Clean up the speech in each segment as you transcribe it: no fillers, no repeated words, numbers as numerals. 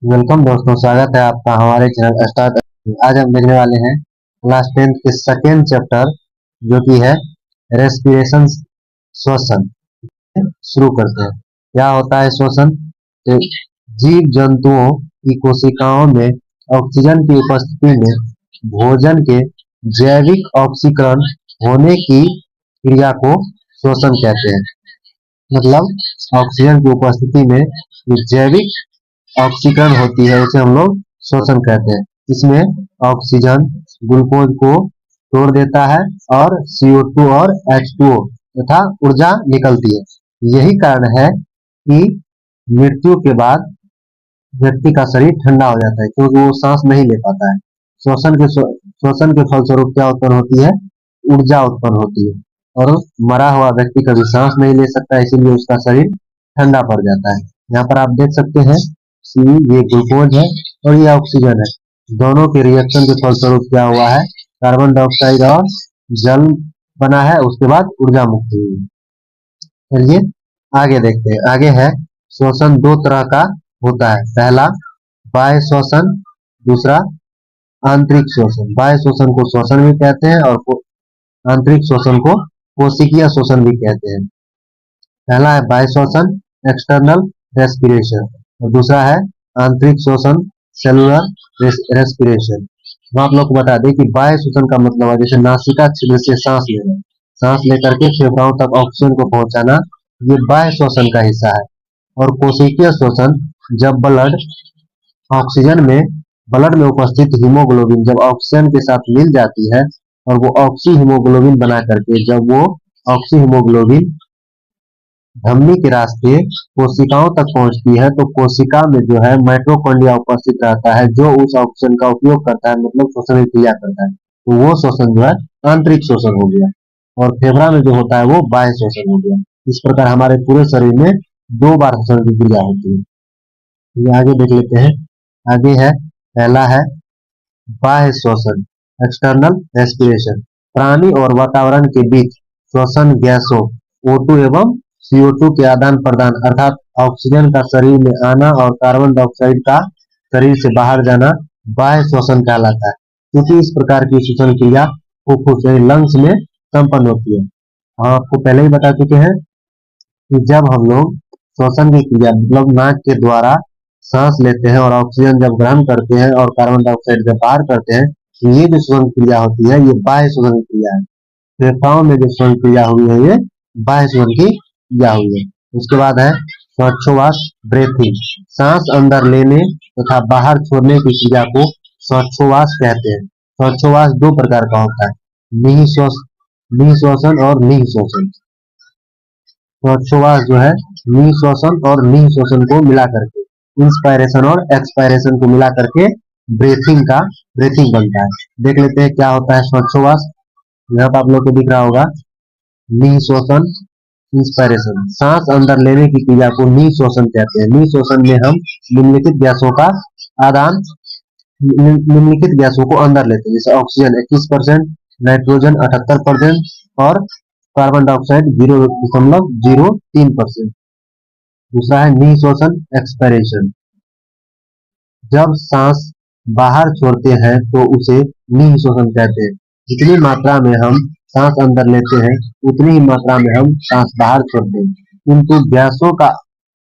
Welcome दोस्तों, स्वागत है आपका हमारे चैनल स्टार्ट। आज हम देखने वाले हैं क्लास 10th के सेकेंड चैप्टर जो कि है रेस्पिरेशन, श्वसन। शुरू करते हैं। क्या होता है श्वसन? तो जीव जंतुओं की कोशिकाओं में ऑक्सीजन की उपस्थिति में भोजन के जैविक ऑक्सीकरण होने की क्रिया को श्वसन कहते हैं। मतलब ऑक्सीजन की उपस्थिति में जो जैविक ऑक्सीकरण होती है उसे हम लोग श्वसन कहते हैं। इसमें ऑक्सीजन ग्लूकोज को तोड़ देता है और CO2 और H2O तथा ऊर्जा निकलती है। यही कारण है कि मृत्यु के बाद व्यक्ति का शरीर ठंडा हो जाता है, क्योंकि वो सांस नहीं ले पाता है। श्वसन के फलस्वरूप क्या उत्पन्न होती है? ऊर्जा उत्पन्न होती है, और मरा हुआ व्यक्ति कभी सांस नहीं ले सकता, इसीलिए उसका शरीर ठंडा पड़ जाता है। यहाँ पर आप देख सकते हैं ये ग्लूकोज है और ये ऑक्सीजन है। दोनों के रिएक्शन के फलस्वरूप क्या हुआ है? कार्बन डाइऑक्साइड और जल बना है, उसके बाद ऊर्जा मुक्त हुई है। चलिए आगे देखते हैं। आगे है श्वसन दो तरह का होता है। पहला बाह्य श्वसन, दूसरा आंतरिक श्वसन। बाह्य श्वसन को श्वसन भी कहते हैं और आंतरिक श्वसन को कोशिकीय श्वसन भी कहते हैं। पहला है बाह्य श्वसन, एक्सटर्नल रेस्पिरेशन, और दूसरा है आंतरिक श्वसन, सेलुलर रेस्पिरेशन। हम आप लोग को बता दें कि बाह्य श्वसन का मतलब है जैसे नासिका छिद्र से सांस लेना, सांस लेकर के फेफड़ाओं तक ऑक्सीजन को पहुंचाना, ये बाह्य श्वसन का हिस्सा है। और कोशिकीय श्वसन, जब ब्लड में उपस्थित हीमोग्लोबिन जब ऑक्सीजन के साथ मिल जाती है और वो ऑक्सी हीमोग्लोबिन बना करके जब वो ऑक्सी हीमोग्लोबिन धमनी के रास्ते कोशिकाओं तक पहुंचती है, तो कोशिका में जो है माइटोकॉन्ड्रिया उपस्थित रहता है जो उस ऑक्सीजन का उपयोग करता है, मतलब श्वसन की क्रिया करता है। तो वो श्वसन जो है आंतरिक श्वसन हो गया, और फेफड़ा में जो होता है वो बाह्य श्वसन हो गया। इस प्रकार हमारे पूरे शरीर में 2 बार श्वसन की क्रिया होती है। ये आगे देख लेते हैं। आगे है पहला है बाह्य श्वसन, एक्सटर्नल रेस्पिरेशन। प्राणी और वातावरण के बीच श्वसन गैसों O2 एवं CO2 के आदान प्रदान अर्थात ऑक्सीजन का शरीर में आना और कार्बन डाइऑक्साइड का शरीर से बाहर जाना बाह्य श्वसन कहलाता है। क्योंकि इस प्रकार की श्वसन क्रिया फुफ्फुस यानी लंग्स में संपन्न होती है। हम आपको पहले ही बता चुके हैं कि जब हम लोग श्वसन की क्रिया मतलब नाक के द्वारा सांस लेते हैं और ऑक्सीजन जब ग्रहण करते हैं और कार्बन डाइऑक्साइड जब बाहर करते हैं, तो ये जो श्वसन क्रिया होती है ये बाह्य श्वसन क्रिया है। फेफड़ाओं में जो श्वसन क्रिया हुई है ये बाह्य श्वसन की क्रिया हुई है। उसके बाद है श्वासोच्छ्वास, ब्रीथिंग। सांस अंदर लेने तथा बाहर छोड़ने की क्रिया को श्वासोच्छ्वास कहते हैं। श्वासोच्छ्वास 2 प्रकार का होता है, निःश्वसन और निःश्वसन। श्वासोच्छ्वास जो है निःश्वसन और निःश्वसन को मिला करके, इंस्पायरेशन और एक्सपायरेशन को मिला करके ब्रीथिंग बनता है। देख लेते हैं क्या होता है श्वासोच्छ्वास। यहाँ पर आप लोग को दिख रहा होगा निःश्वसन, इंस्पायरेशन। सांस अंदर लेने की क्रिया को निःश्वसन कहते हैं। निःश्वसन में हम निम्नलिखित गैसों को अंदर लेते हैं, जैसे ऑक्सीजन 21%, नाइट्रोजन 78% और कार्बन डाइऑक्साइड 0.03%। दूसरा है निःश्वसन, एक्सपायरेशन। जब सांस बाहर छोड़ते हैं तो उसे निःश्वसन कहते हैं। जितनी मात्रा में हम सांस अंदर लेते हैं उतनी ही मात्रा में हम सांस बाहर छोड़ते हैं, किंतु गैसों का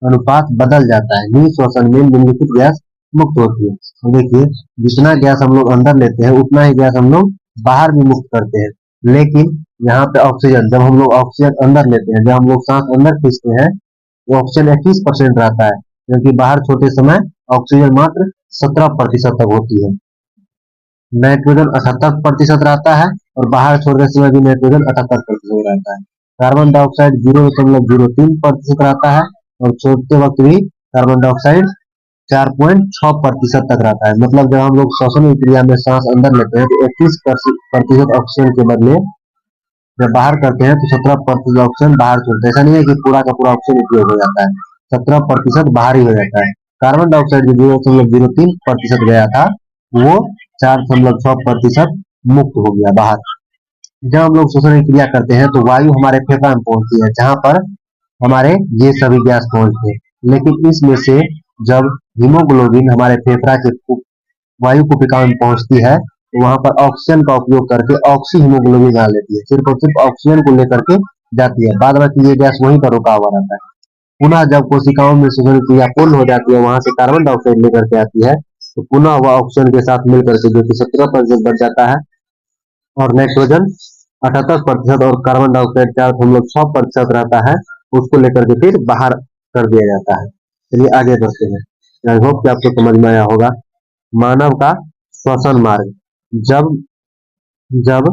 अनुपात बदल जाता है। निःश्वसन में निम्नलिखित गैस मुक्त होती है। तो देखिए, जितना गैस हम लोग अंदर लेते हैं उतना ही गैस हम लोग बाहर भी मुक्त करते हैं। लेकिन यहाँ पे ऑक्सीजन, जब हम लोग ऑक्सीजन अंदर लेते हैं, जब हम लोग सांस अंदर खींचते हैं, वो ऑक्सीजन 21% रहता है, क्योंकि बाहर छोड़ते समय ऑक्सीजन मात्र 17% तक होती है। नाइट्रोजन 78% रहता है और बाहर छोड़ने समय भी नाइट्रोजन 78% रहता है। कार्बन डाइऑक्साइड 0.03% रहता है और छोड़ते वक्त भी कार्बन डाइऑक्साइड 4.6% तक रहता है। मतलब जब हम लोग श्वसन क्रिया में सांस अंदर लेते हैं तो 21% ऑक्सीजन के बदले जब बाहर करते हैं तो 17% ऑक्सीजन बाहर छोड़ते हैं। ऐसा नहीं है कि पूरा का पूरा ऑक्सीजन उपयोग हो जाता है, 17% बाहर ही हो जाता है। कार्बन डाइऑक्साइड जो 0.03% गया था वो 4.6% मुक्त हो गया बाहर। जब हम लोग श्वसन की क्रिया करते हैं तो वायु हमारे फेफड़ा में पहुंचती है, जहां पर हमारे ये सभी गैस पहुंचते हैं। लेकिन इसमें से जब हीमोग्लोबिन हमारे फेफड़ा के वायु कुपिका में पहुंचती है तो वहां पर ऑक्सीजन का उपयोग करके ऑक्सी हीमोग्लोबिन बना लेती है, सिर्फ और सिर्फ ऑक्सीजन को लेकर के जाती है, बाद बाकी ये गैस वहीं पर रुका हुआ रहता है। पुनः जब कोशिकाओं में श्वसन क्रिया पूर्ण हो जाती है, वहां से कार्बन डाइऑक्साइड लेकर के आती है, तो पुनः वह ऑक्सीजन के साथ मिलकर के जो कि 17% बढ़ जाता है और नाइट्रोजन 78% और कार्बन डाइऑक्साइड चार हम लोग 6% रहता है, उसको लेकर के फिर बाहर कर दिया जाता है। चलिए आगे बढ़ते हैं। आई होप कि आपको समझ में आया होगा। मानव का श्वसन मार्ग, जब जब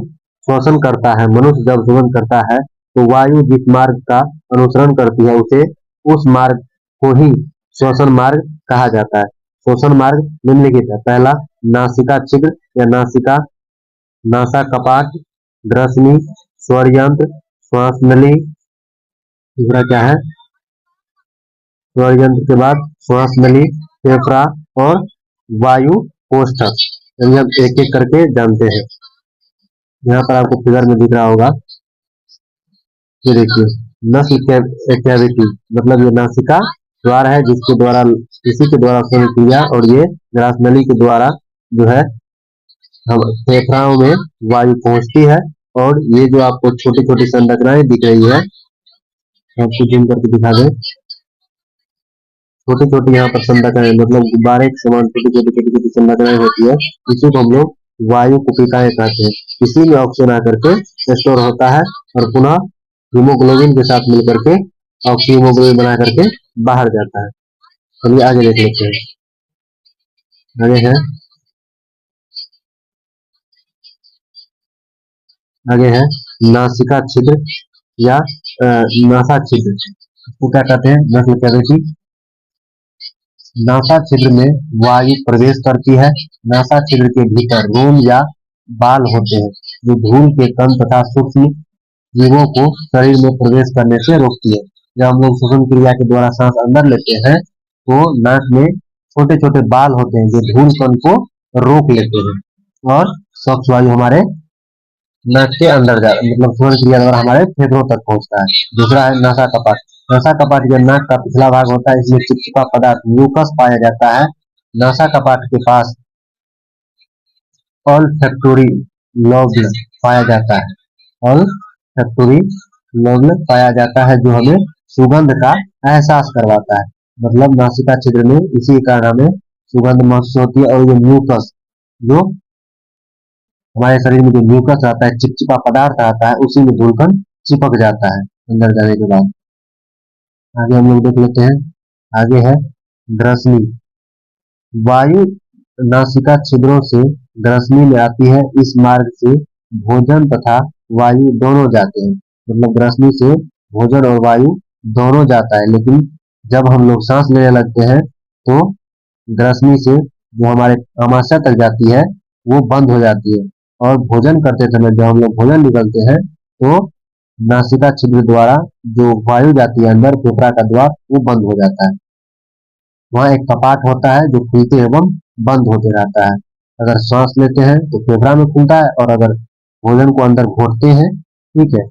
श्वसन करता है, मनुष्य जब श्वसन करता है तो वायु जिस मार्ग का अनुसरण करती है उसे उस मार्ग को ही श्वसन मार्ग कहा जाता है। श्वसन मार्ग निम्नलिखित है। पहला, नासिका छिद्र या नासा कपाट, ग्रसनी, स्वर यंत्र, श्वास नली। दूसरा क्या है? स्वर यंत्र के बाद श्वास नली, फेफड़ा और वायु कोष्ठक। चलिए हम एक एक करके जानते हैं। यहाँ पर आपको फिगर में दिख रहा होगा, ये देखिए, नस्ल कैविटी मतलब ये नासिका द्वार है जिसके द्वारा इसी के द्वारा श्वसन क्रिया और ये ग्रास नली के द्वारा जो है हम फेफड़ाओं में वायु पहुंचती है। और ये जो आपको छोटी छोटी संरचनाएं दिख रही है, आपको जूम करके दिखा दें, छोटी छोटी यहाँ पर संरचनाएं मतलब गुब्बारे के समान छोटी छोटी संरचनाएं होती है, इसी को हम लोग वायु कुपिकाएं कहते हैं। इसी में ऑक्सीजन आकर के स्टोर होता है और पुनः हीमोग्लोबिन के साथ मिलकर के ऑक्सी हीमोग्लोबिन बना करके बाहर जाता है। चलिए आगे देख लेते हैं। आगे है नासिका छिद्र या नासा छिद्र, इसको क्या कहते हैं? नस्ल कैविटी। नासा छिद्र में वायु प्रवेश करती है। नासा छिद्र के भीतर रोम या बाल होते हैं जो धूल के कण तथा सूक्ष्म जीवों को शरीर में प्रवेश करने से रोकती है। जब हम लोग श्वसन क्रिया के द्वारा सांस अंदर लेते हैं तो नाक में छोटे छोटे बाल होते हैं जो धूल कण को रोक लेते हैं और स्वच्छ वायु हमारे नाक के अंदर मतलब श्वसन क्रिया द्वारा हमारे फेफड़ों तक पहुंचता है। दूसरा है नासा कपाट। नासा कपाट जो नाक का पिछला भाग होता है, इसमें चिपचिपा पदार्थ म्यूकस पाया जाता है। नासा कपाट के पास ऑल्फैक्टोरी लोब पाया जाता है। ऑल्फैक्टोरी लोब पाया जाता है जो हमें सुगंध का एहसास करवाता है। मतलब नासिका छिद्र में इसी कारण हमें सुगंध महसूस होती है और ये म्यूकस जो हमारे शरीर में जो म्यूकस आता है, चिपचिपा पदार्थ आता है, उसी में धूलकण चिपक जाता है अंदर जाने के बाद। आगे हम लोग देख लेते हैं। आगे है ग्रसनी। वायु नासिका छिद्रों से ग्रसनी में आती है। इस मार्ग से भोजन तथा वायु दोनों जाते हैं। मतलब ग्रसनी से भोजन और वायु दोनों जाता है, लेकिन जब हम लोग सांस लेने लगते हैं तो ग्रसनी से जो हमारे आमाशय तक जाती है वो बंद हो जाती है और भोजन करते समय जब हम लोग भोजन निकलते हैं तो नासिका छिद्र द्वारा जो वायु जाती है अंदर फेफड़ा का द्वार वो बंद हो जाता है। वहाँ एक कपाट होता है जो खुलते एवं बंद होते रहता है। अगर सांस लेते हैं तो फेफड़ा में खुलता है और अगर भोजन को अंदर घोटते हैं, ठीक है,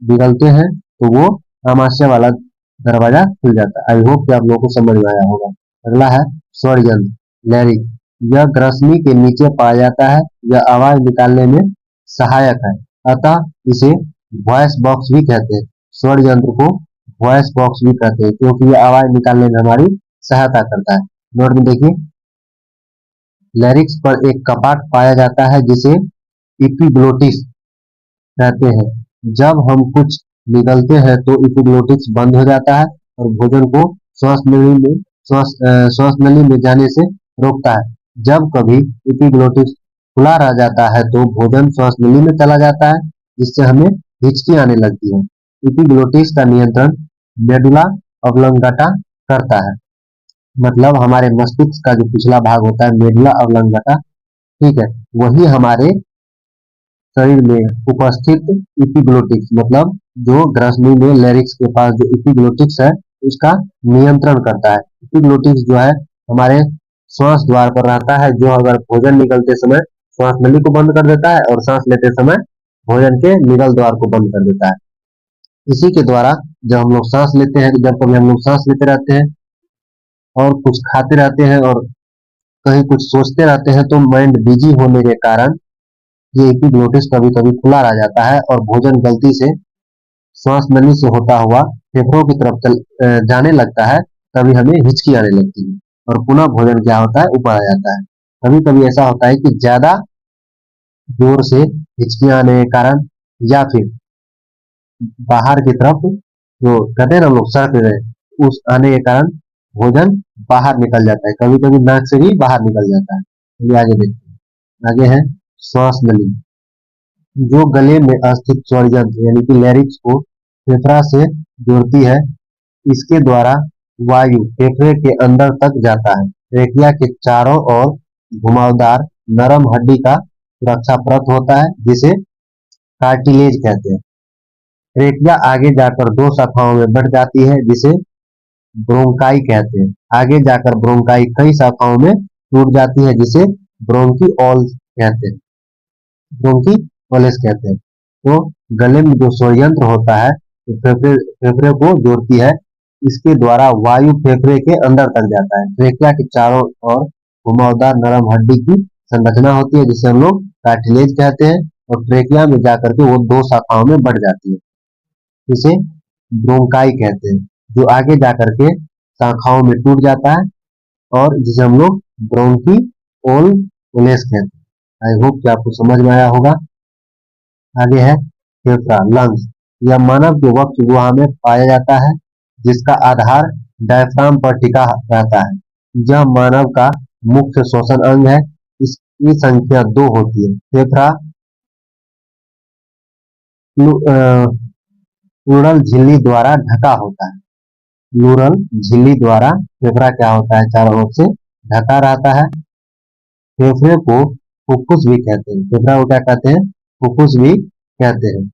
निगलते हैं तो वो आमाशय वाला दरवाजा खुल जाता है। आई होप कि आप लोगों को समझ में आया होगा। अगला है स्वर यंत्र लैरिंक्स। यह ग्रसनी के नीचे पाया जाता है। यह आवाज निकालने में सहायक है, अतः इसे वॉइस बॉक्स भी कहते हैं। स्वर यंत्र को वॉइस बॉक्स भी कहते हैं क्योंकि यह आवाज निकालने में हमारी सहायता करता है। नोट में देखिए, लैरिक्स पर एक कपाट पाया जाता है जिसे इपिग्लोटिस कहते हैं। जब हम कुछ निगलते हैं तो इपिग्लोटिस बंद हो जाता है और भोजन को श्वास नली में जाने से रोकता है। जब कभी इपिग्लोटिस खुला रह जाता है तो भोजन श्वास नली में चला जाता है, जिससे हमें हिचकी आने लगती है। इपिग्लोटिस का नियंत्रण मेडुला ऑब्लोंगाटा करता है। मतलब हमारे मस्तिष्क का जो पिछला भाग होता है मेडुला ऑब्लोंगाटा, ठीक है, वही हमारे शरीर में उपस्थित इपिग्लोटिक्स मतलब जो ग्रसनी में लैरिक्स के पास जो इपिग्लोटिक्स है उसका नियंत्रण करता है। इपिग्लोटिक्स जो है हमारे श्वास द्वार पर रहता है, जो अगर भोजन निकलते समय श्वास नली को बंद कर देता है और सांस लेते समय भोजन के निगल द्वार को बंद कर देता है। इसी के द्वारा जब हम लोग सांस लेते हैं, जब कभी हम लोग सांस लेते रहते हैं और कुछ खाते रहते हैं और कहीं कुछ सोचते रहते हैं, तो माइंड बिजी होने के कारण ये एपिग्लोटिस कभी कभी खुला रह जाता है और भोजन गलती से श्वास नली से होता हुआ फेफड़ों की तरफ जाने लगता है। तभी हमें हिचकी आने लगती है और पुनः भोजन क्या होता है, ऊपर आ जाता है। कभी कभी ऐसा होता है कि ज्यादा जोर से हिचकी आने के कारण या फिर बाहर की तरफ जो कहते हैं ना हम लोग सरक रहे, उस आने के कारण भोजन बाहर निकल जाता है, कभी कभी नाक से भी बाहर निकल जाता है। ये आगे देखते हैं। आगे है श्वास नली, जो गले में स्थित स्वरयंत्र यानी कि लैरिक्स को फेफड़ा से जोड़ती है। इसके द्वारा वायु फेफड़े के अंदर तक जाता है। ट्रेकिया के चारों ओर घुमावदार नरम हड्डी का सुरक्षा परत होता है, जिसे कार्टिलेज कहते हैं। ट्रेकिया आगे जाकर दो शाखाओं में बढ़ जाती है, जिसे ब्रोंकाई कहते हैं। आगे जाकर ब्रोंकाई कई शाखाओं में टूट जाती है, जिसे ब्रोंकिओल्स कहते हैं। ब्रोंकिओल्स कहते हैं। तो गले में जो स्वरयंत्र होता है, तो फेफड़े को जोड़ती है। इसके द्वारा वायु फेफड़े के अंदर तक जाता है। ट्रेकिया के चारों ओर घुमावदार नरम हड्डी की संरचना होती है, जिसे हम लोग कार्टिलेज कहते हैं। और ट्रेकिया में जाकर के वो दो शाखाओं में बढ़ जाती है, जिसे ब्रोंकाई कहते हैं, जो आगे जाकर के शाखाओं में टूट जाता है और जिसे हम लोग ब्रोंकिओल्स कहते हैं। आई होप कि आपको समझ में आया होगा। आगे है फेफड़ा, लंग्स। यह मानव के वक्ष गुहा में पाया जाता है, जिसका आधार डायफ्राम पर टिका रहता है। यह मानव का मुख्य श्वसन अंग है। इसकी संख्या 2 होती है। फेफड़ा प्लूरल झिल्ली द्वारा ढका होता है। प्लूरल झिल्ली द्वारा फेफड़ा क्या होता है, चारों ओर से ढका रहता है। फेफड़े को फुफ्फुस भी कहते हैं। फेफड़ा को क्या कहते हैं, फुफ्फुस भी कहते हैं।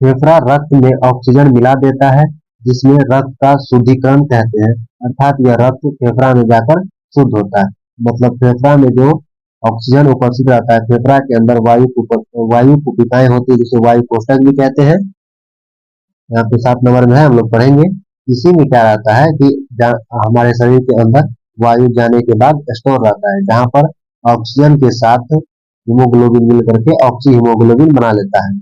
फेफड़ा रक्त में ऑक्सीजन मिला देता है, जिसमें रक्त का शुद्धिकरण कहते हैं। अर्थात यह रक्त फेफड़ा में जाकर शुद्ध होता है। मतलब फेफड़ा में जो ऑक्सीजन उपस्थित रहता है, फेफड़ा के अंदर वायु कुपिकाएं होती है, जिसे वायु कोष्ठक भी कहते हैं। यहाँ पे 7 नंबर में है, हम लोग पढ़ेंगे। इसी में क्या रहता है कि हमारे शरीर के अंदर वायु जाने के बाद स्टोर रहता है, जहाँ पर ऑक्सीजन के साथ हीमोग्लोबिन मिल करके ऑक्सी हीमोग्लोबिन बना लेता है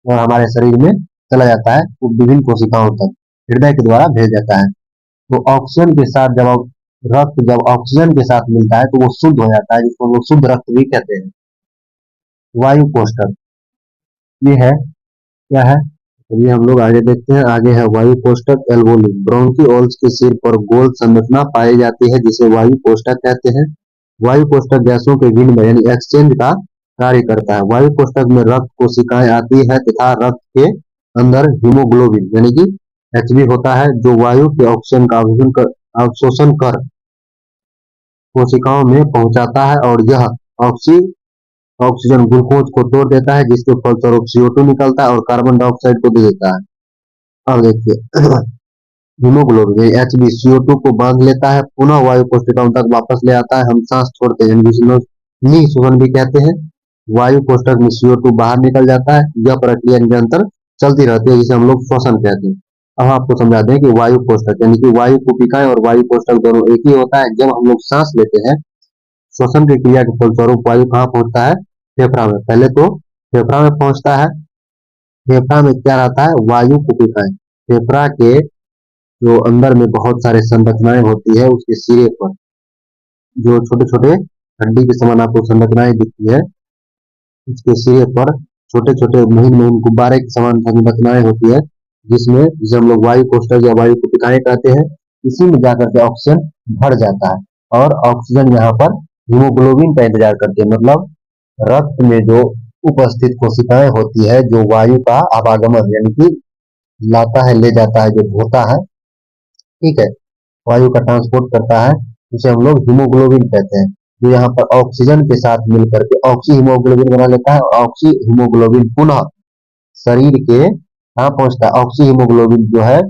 और हमारे शरीर में चला जाता है, वो विभिन्न कोशिकाओं तक हृदय के द्वारा भेज जाता है। तो ऑक्सीजन के साथ जब ऑक्सीजन के साथ मिलता है, तो वो शुद्ध हो जाता है, जिसको हम लोग शुद्ध रक्त भी कहते हैं। वायु कोष्ठक ये है, क्या है, चलिए हम लोग आगे देखते हैं। आगे है वायु कोष्ठक एल्वोली। ब्रोंकिओल्स के सिर पर गोल संरचना पाई जाती है, जिसे वायु कोष्ठक कहते हैं। वायु कोष्ठक गैसों के विनिमय यानी एक्सचेंज का कार्य करता है। वायु कोष्ठक में रक्त कोशिकाएं आती है तथा रक्त के अंदर हीमोग्लोबिन यानी कि Hb होता है, जो वायु के ऑक्सीजन का अवशोषण कर कोशिकाओं में पहुंचाता है और यह ऑक्सीजन ग्लूकोज को तोड़ देता है, जिसके फलस्वरूप CO2 निकलता है और कार्बन डाइऑक्साइड को दे देता है। अब देखिए हीमोग्लोबिन Hb CO2 को बांध लेता है, पुनः वायु कोशिकाओं तक वापस ले आता है। हम सांस छोड़ते हैं, निःश्वसन भी कहते हैं। वायु कोष्ठक में CO2 बाहर निकल जाता है। यह प्रक्रिया निरंतर चलती रहती है, जिसे हम लोग श्वसन कहते हैं। अब आपको समझा दें कि वायु कोष्ठक यानी कि वायु कुपिकाएं और वायु कोष्ठक दोनों एक ही होता है। जब हम लोग सांस लेते हैं, श्वसन की क्रिया के फलस्वरूप वायु कहाँ पहुंचता है, फेफड़ा में। पहले तो फेफड़ा में पहुंचता है। फेफड़ा में क्या रहता है, वायु कुपिकाएं। फेफड़ा के जो अंदर में बहुत सारे संरचनाएं होती है, उसके सिरे पर जो छोटे छोटे हड्डी के समान आपको संरचनाएं दिखती है, उसके सिरे पर छोटे छोटे महीन महीन गुब्बारे के समान संरचनाएं होती है, जिसे हम लोग वायु कोष्ठक या वायु कुपिकाएं कहते हैं। इसी में जाकर के ऑक्सीजन भर जाता है और ऑक्सीजन यहाँ पर हीमोग्लोबिन का इंतजार करती है। मतलब रक्त में जो उपस्थित कोशिकाएं होती है, जो वायु का आवागमन यानी कि लाता है, ले जाता है, जो होता है, ठीक है, वायु का ट्रांसपोर्ट करता है, उसे हम लोग हीमोग्लोबिन कहते हैं। जो यहाँ पर ऑक्सीजन के साथ मिलकर के ऑक्सी हीमोग्लोबिन बना लेता है और ऑक्सी हीमोग्लोबिन पुनः शरीर के कहाँ पहुंचता है, ऑक्सी हीमोग्लोबिन जो है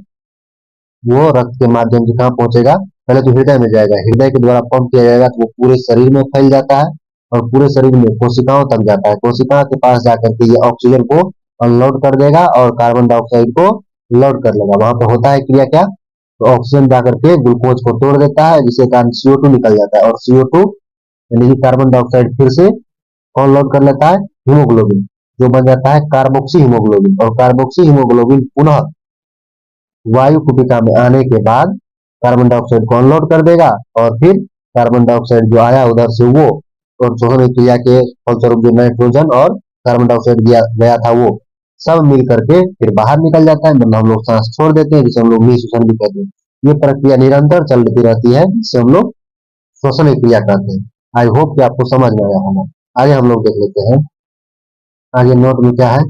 वो रक्त के माध्यम से कहाँ पहुंचेगा, पहले तो हृदय में जाएगा, हृदय के द्वारा पंप किया जाएगा, तो वो पूरे शरीर में फैल जाता है और पूरे शरीर में कोशिकाओं तक जाता है। कोशिका के पास जाकर के ये ऑक्सीजन को अनलोड कर देगा और कार्बन डाइऑक्साइड को लोड कर लेगा। वहां पर होता है क्रिया क्या, तो ऑक्सीजन जाकर के ग्लूकोज को तोड़ देता है, जिसके कारण CO2 निकल जाता है, और CO2 यानी कि कार्बन डाइऑक्साइड फिर से कौन लोड कर लेता है? हीमोग्लोबिन, जो बन जाता है कार्बोक्सी हीमोग्लोबिन, और कार्बोक्सी हीमोग्लोबिन पुनः वायु कुपिका में आने के बाद कार्बन डाइऑक्साइड को अनलोड कर देगा, और फिर कार्बन डाइऑक्साइड जो आया उधर से वो, और शोषण क्रिया के फलस्वरूप जो नाइट्रोजन और कार्बन डाइऑक्साइड गया था वो सब मिल करके फिर बाहर निकल जाता है, मतलब हम लोग सांस छोड़ देते हैं, जिसे हम लोग निःश्वसन भी कहते हैं। ये प्रक्रिया निरंतर चलती रहती है, जिसे हम लोग श्वसन क्रिया कहते हैं। आई होप कि आपको समझ में आया होगा। आगे हम लोग देख लेते हैं। आगे नोट में क्या है?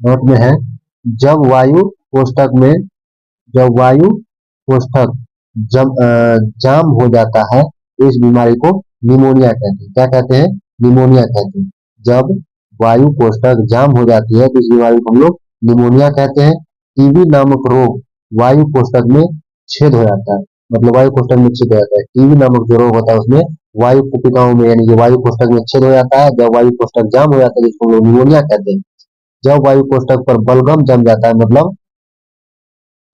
नोट में है, जब वायु कोष्ठक में जब वायु कोष्ठक जाम हो जाता है तो इस बीमारी को निमोनिया कहते हैं। क्या कहते हैं? निमोनिया कहते हैं। जब वायु कोष्ठक जाम हो जाती है तो इस बीमारी को हम लोग निमोनिया कहते हैं। टीबी नामक रोग वायु कोष्ठक में छेद हो जाता है, मतलब वायु कोष्ठक में छेद हो जाता है। टीबी नामक जो रोग होता है उसमें वायु कुपिकाओं में यानी कि वायु कोष्ठक में छेद हो जाता है। जब वायु कोष्ठक जाम हो जाता है जिसको हम लोग निमोनिया कहते हैं। जब वायु कोष्ठक पर बलगम जम जाता है, मतलब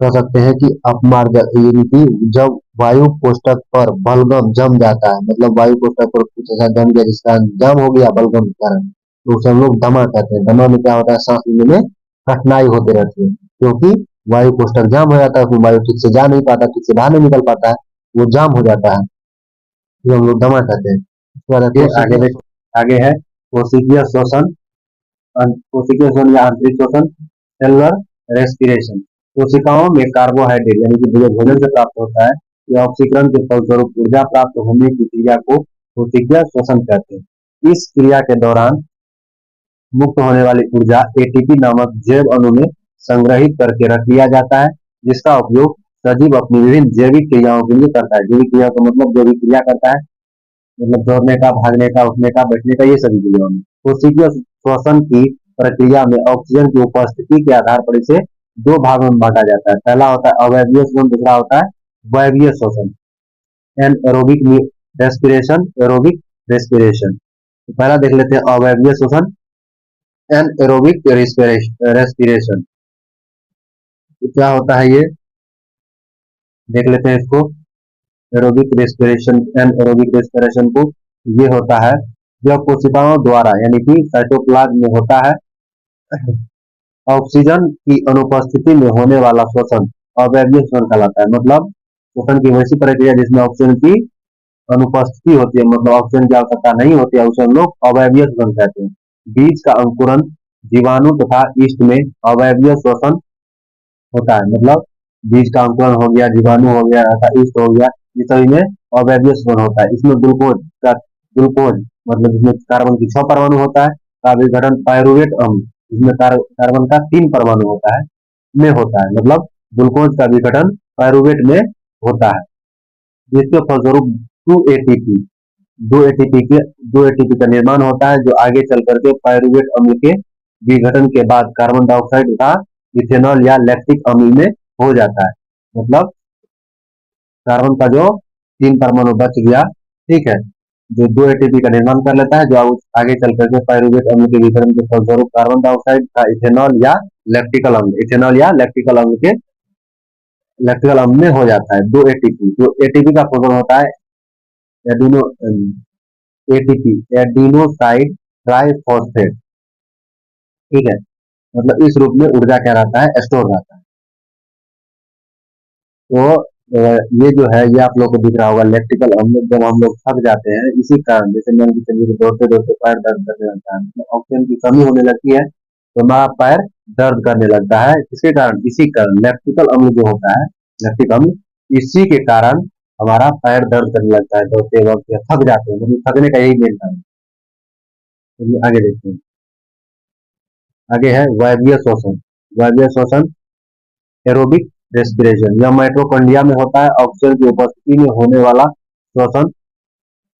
कह सकते हैं कि अपमार्ग, यानी कि जब वायु कोष्ठक पर बलगम जम जाता है, मतलब वायु कोष्ठक पर कुछ ऐसा जम गया जिसका जाम हो गया बलगम के कारण, तो उसे हम लोग दमा कहते हैं। दमा में क्या होता है? सांस लेने में कठिनाई होती रहती है, क्योंकि वायु कोष्ठक जाम हो जाता है, उसमें वायु ठीक से जा नहीं पाता, ठीक से बाहर नहीं निकल पाता है, वो जाम हो जाता है, ये हम लोग दमा कहते हैं। उसके बाद आगे है कोशिकीय श्वसन, कोशिकीय श्वसन या आंतरिक श्वसन, सेलुलर रेस्पिरेशन। कोशिकाओं में कार्बोहाइड्रेट यानी कि जो भोजन से प्राप्त होता है या ऑक्सीकरण के फलस्वरूप ऊर्जा प्राप्त होने की क्रिया को कोशिकीय श्वसन कहते हैं। इस क्रिया के दौरान मुक्त होने वाली ऊर्जा एटीपी नामक जैव अणु में संग्रहित करके रख लिया जाता है, जिसका उपयोग सजीव अपनी विभिन्न जैविक क्रियाओं के लिए करता है। जैविक क्रिया का मतलब जो भी क्रिया करता है, मतलब दौड़ने का, भागने का, उठने का, बैठने का, ये सभी क्रियाओं में। कोशिकीय श्वसन की प्रक्रिया में ऑक्सीजन की उपस्थिति के आधार पर इसे दो भागों में बांटा जाता है। पहला होता है अवयवीय श्वसन, दूसरा होता है वायवीय श्वसन, एनएरोबिक रेस्पिरेशन, एरोबिक रेस्पिरेशन। तो पहला देख लेते हैं अवयवीय श्वसन, एनएरोबिक रेस्पिरेशन। तो क्या होता है ये देख लेते हैं इसको। एरोबिक रेस्पिरेशन, एनएरोबिक रेस्पिरेशन को ये होता है जब कोशिकाओं द्वारा यानी कि साइटोप्लाज्म में होता है ऑक्सीजन की अनुपस्थिति में होने वाला श्वसन अवयवीय श्वसन कहलाता है। मतलब श्वसन की वैसी प्रक्रिया जिसमें ऑक्सीजन की अनुपस्थिति होती है, मतलब ऑक्सीजन की आवश्यकता नहीं होती है, उसे हम लोग अवयवीय श्वसन कहते हैं। बीज का अंकुरन जीवाणु तथा ईस्ट में अवयवीय श्वसन होता है, मतलब बीज का अंकुरन हो गया, जीवाणु हो गया, ईस्ट हो गया, ये सभी में अवयवीय श्वसन होता है। इसमें ग्लूकोज मतलब जिसमें कार्बन की 6 परमाणु होता है का विघटन पायरुवेट अम्ल जिसमें कार्बन का 3 परमाणु होता है में होता है, मतलब ग्लूकोज का विघटन पायरुवेट में होता है, जिसके फलस्वरूप 2 एटीपी का निर्माण होता है, जो आगे चल करके पायरुवेट अम्ल के विघटन के बाद कार्बन डाइऑक्साइड का इथेनॉल या लैक्टिक अम्ल में हो जाता है। मतलब कार्बन का जो 3 परमाणु बच गया, ठीक है, जो 2 एटीपी का निर्माण कर लेता है, जो आगे चल करके पायरुवेट अम्ल के विघटन के फलस्वरूप कार्बन डाइऑक्साइड का इथेनॉल या लैक्टिकल अम्ल में हो जाता है। 2 एटीपी, जो एटीपी का फॉर्मूला होता है एटीपी, एडिनोसाइड ट्राइफॉस्फेट, ठीक है, मतलब इस रूप में ऊर्जा क्या रहता है? स्टोर रहता है। तो ये जो है ये आप लोग को दिख रहा होगा लैक्टिकल अम्ल। जब हम लोग थक जाते हैं इसी कारण, जैसे मान के चलिए दौड़ते दौड़ते पैर दर्द करने लगता है, तो ऑक्सीजन की कमी होने लगती है तो हमारा पैर दर्द करने लगता है। इसके कारण, इसी कारण लैक्टिकल अम्ल जो होता है, लैक्टिक अम्ल, इसी के कारण हमारा पैर दर्द करने लगता है दौड़ते वक्त, थक जाते हैं, मतलब थकने का यही मेन कारण। तो आगे देखते हैं। आगे है वायवीय श्वसन। वायवीय श्वसन एरोबिक रेस्पिरेशन, यह माइटोकॉन्ड्रिया में होता है। ऑक्सीजन की उपस्थिति में होने वाला श्वसन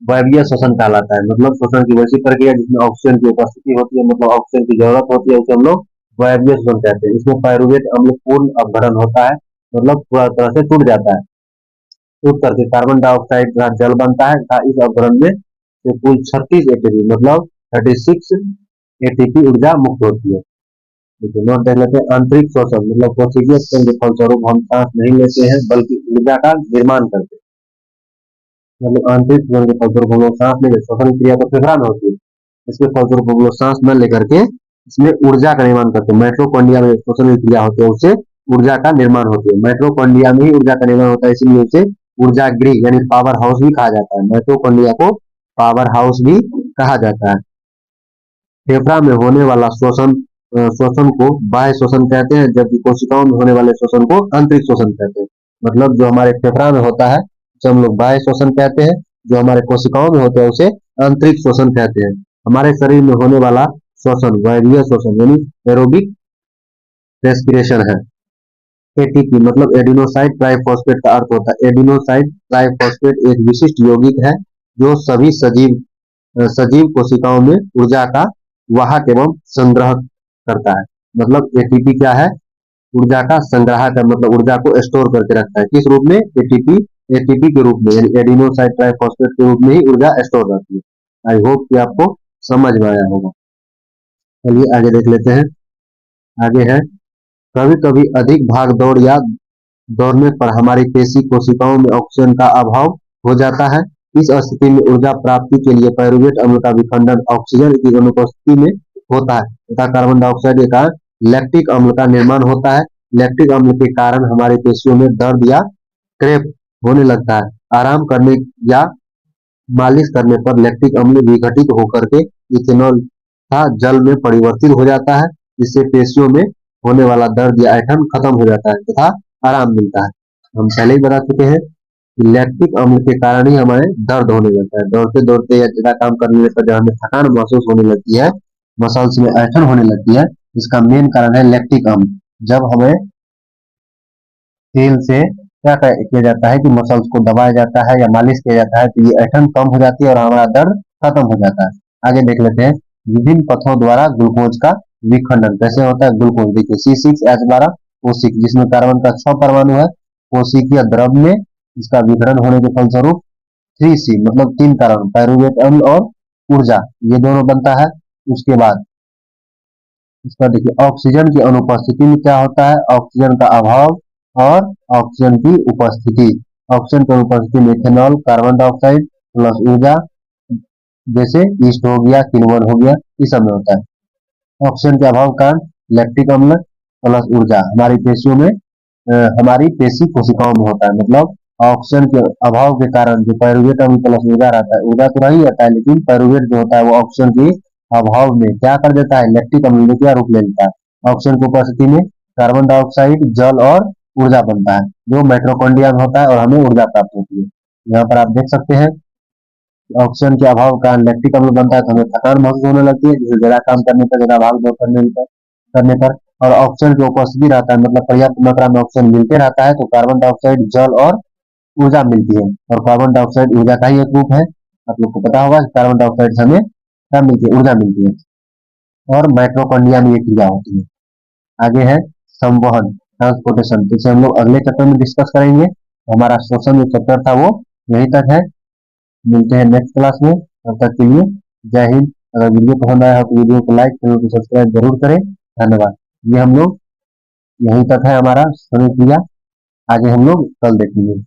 वायवीय श्वसन कहलाता है। मतलब श्वसन की वैसी प्रक्रिया जिसमें ऑक्सीजन की उपस्थिति होती है, मतलब ऑक्सीजन की जरूरत होती है, उसे हम लोग वायवीय श्वसन कहते हैं। इसमें पायरुवेट अम्ल पूर्ण अपघटन होता है, मतलब पूरा तरह से टूट जाता है, टूट करके कार्बन डाइऑक्साइड का जल बनता है। इस अपघटन में से कुल 36 एटीपी मतलब 36 एटीपी ऊर्जा मुक्त होती है। देखिए नोट देख लेते हैं। आंतरिक शोषण मतलब कोशिकीय स्तन के फलस्वरूप हम सांस नहीं लेते हैं बल्कि ऊर्जा का निर्माण करते हैं। मतलब आंतरिक शोषण के फलस्वरूप हम लोग सांस नहीं लेते, श्वसन क्रिया तो फेफड़ा में होती है, इसके फलस्वरूप हम लोग सांस न लेकर के इसमें ऊर्जा का निर्माण करते हैं। माइटोकॉन्ड्रिया में श्वसन की क्रिया होती है, उससे ऊर्जा का निर्माण होती है। माइटोकॉन्ड्रिया में ही ऊर्जा का निर्माण होता है, इसलिए उसे ऊर्जा गृह यानी पावर हाउस भी कहा जाता है। माइटोकॉन्ड्रिया को पावर हाउस भी कहा जाता है। फेफड़ा में होने वाला शोषण को बाह्य शोषण कहते हैं, जबकि कोशिकाओं में होने वाले शोषण को आंतरिक शोषण कहते हैं। मतलब जो हमारे फेफड़ा में होता है उसे हम लोग बाह्य शोषण कहते हैं, जो हमारे कोशिकाओं में होता है उसे आंतरिक शोषण कहते हैं। हमारे शरीर में होने वाला शोषण वायवीय शोषण यानी एरोबिक रेस्पिरेशन है। एटीपी मतलब एडिनोसाइड ट्राइफॉस्फेट का अर्थ होता है, एडिनोसाइड ट्राइफॉस्फेट एक विशिष्ट यौगिक है जो सभी सजीव कोशिकाओं में ऊर्जा का वाहक एवं संग्रह करता है। मतलब एटीपी क्या है? ऊर्जा का संग्राहक है, मतलब ऊर्जा को स्टोर करके रखता है। किस रूप में? एटीपी, एटीपी के रूप में यानी एडिनोसाइड ट्राइफॉस्फेट के रूप में ही ऊर्जा स्टोर रहती है। आई होप कि आपको समझ में आया होगा। चलिए आगे देख लेते हैं। आगे है कभी कभी अधिक भाग दौड़ या दौड़ने पर हमारी पेशी कोशिकाओं में ऑक्सीजन का अभाव हो जाता है। इस स्थिति में ऊर्जा प्राप्ति के लिए पायरुवेट अम्ल का विखंडन ऑक्सीजन की अनुपस्थिति में होता है तथा कार्बन डाइऑक्साइड के कारण लैक्टिक अम्ल का निर्माण होता है। लैक्टिक अम्ल के कारण हमारी पेशियों में दर्द या क्रैम्प होने लगता है। आराम करने या मालिश करने पर लैक्टिक अम्ल विघटित होकर के इथेनॉल तथा जल में परिवर्तित हो जाता है, जिससे पेशियों में होने वाला दर्द या ऐंठन खत्म हो जाता है तथा आराम मिलता है। हम पहले ही बता चुके हैं कि लैक्टिक अम्ल के कारण ही हमें दर्द होने लगता है। दौड़ते दौड़ते या ज्यादा काम करने पर जब हमें थकान महसूस होने लगती है, मसल्स में ऐंठन होने लगती है, इसका मेन कारण है लैक्टिक अम्ल। जब हमें तेल से क्या किया जाता है कि मसल्स को दबाया जाता है या मालिश किया जाता है, तो ये ऐंठन कम हो जाती है और हमारा दर्द खत्म हो जाता है। आगे देख लेते हैं विभिन्न पथों द्वारा ग्लूकोज का विखंडन कैसे होता है। ग्लूकोज देखिए C6H12O6 जिसमें कार्बन का 6 परमाणु है, कोशिकीय द्रव में इसका विघटन होने के फलस्वरूप 3C मतलब 3 कार्बन पायरुवेट अम्ल और ऊर्जा ये दोनों बनता है। उसके बाद इसका देखिए ऑक्सीजन की अनुपस्थिति में क्या होता है, ऑक्सीजन का अभाव और ऑक्सीजन की उपस्थिति। ऑक्सीजन की अनुपस्थिति में इथेनॉल, कार्बन डाइऑक्साइड प्लस ऊर्जा जैसे ईस्ट हो गया, किण्वन हो गया, ये सब में होता है। ऑक्सीजन के अभाव का लैक्टिक अम्ल प्लस ऊर्जा हमारी पेशियों में हमारी पेशी कोशिकाओं में होता है। मतलब ऑक्सीजन के अभाव के कारण जो पायरुवेट अम्ल प्लस ऊर्जा रहता है, ऊर्जा तो नहीं रहता है लेकिन पायरुवेट जो होता है वो ऑक्सीजन की अभाव में क्या कर देता है, लैक्टिक अम्ल में क्या रूप ले लेता है। ऑक्सीजन की उपस्थिति में कार्बन डाइऑक्साइड, जल और ऊर्जा बनता है जो माइटोकॉन्ड्रिया में होता है और हमें ऊर्जा प्राप्त होती है। यहाँ पर आप देख सकते हैं ऑक्सीजन के अभाव का लैक्टिक अम्ल बनता है तो हमें थकान महसूस होने लगती है, जिसे ज्यादा काम करने पर, ज्यादा भाग दौड़ करने पर और ऑक्सीजन की उपस्थिति रहता है मतलब पर्याप्त मात्रा में ऑक्सीजन मिलते रहता है तो कार्बन डाइऑक्साइड, जल और ऊर्जा मिलती है। और कार्बन डाइऑक्साइड ऊर्जा का ही एक रूप है। आप लोग को पता होगा कि कार्बन डाइऑक्साइड से हमें क्या मिलती है, ऊर्जा मिलती है। और माइटोकॉन्ड्रिया में ये क्रिया होती है। आगे है संवहन ट्रांसपोर्टेशन, जिसे हम लोग अगले चैप्टर में डिस्कस करेंगे। हमारा शोषण जो चैप्टर था वो यहीं तक है। मिलते हैं नेक्स्ट क्लास में, तब तक के लिए जय हिंद। अगर वीडियो पसंद आया हो तो वीडियो को लाइक, चैनल को सब्सक्राइब जरूर करें। धन्यवाद। ये हम लोग यहीं तक है हमारा समय क्रिया, आगे हम लोग कल देखेंगे।